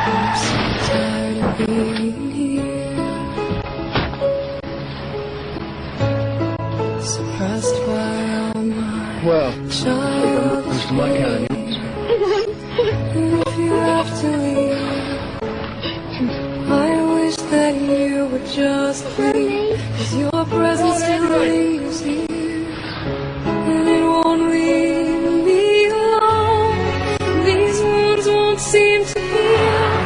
I'm so tired of being here, suppressed by all my childish dreams. And if you have to leave, I wish that you would just leave, 'cause your presence still lingers here, and it won't leave me alone. These wounds won't seem to heal.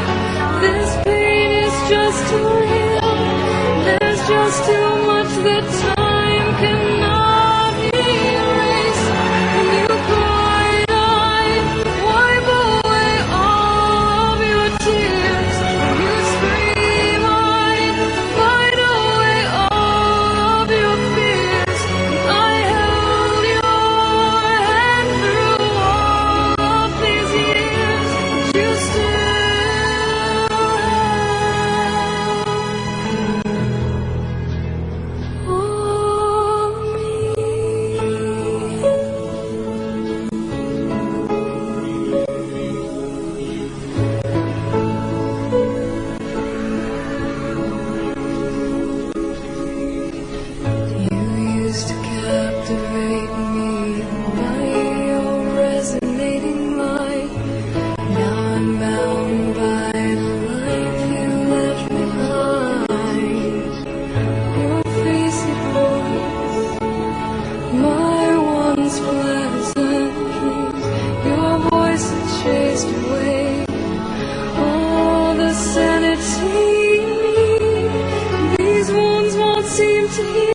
This pain is just too real. There's just too much that time cannot erase. When you cry, I wipe away all of your tears. When you scream, I fight away all of your fears. I held your hand through all of these years, but you still to captivate me by your resonating light. Now I'm bound by the life you left behind. Your face it was my once pleasant dreams. Your voice had chased away all the sanity in me. These wounds won't seem to heal.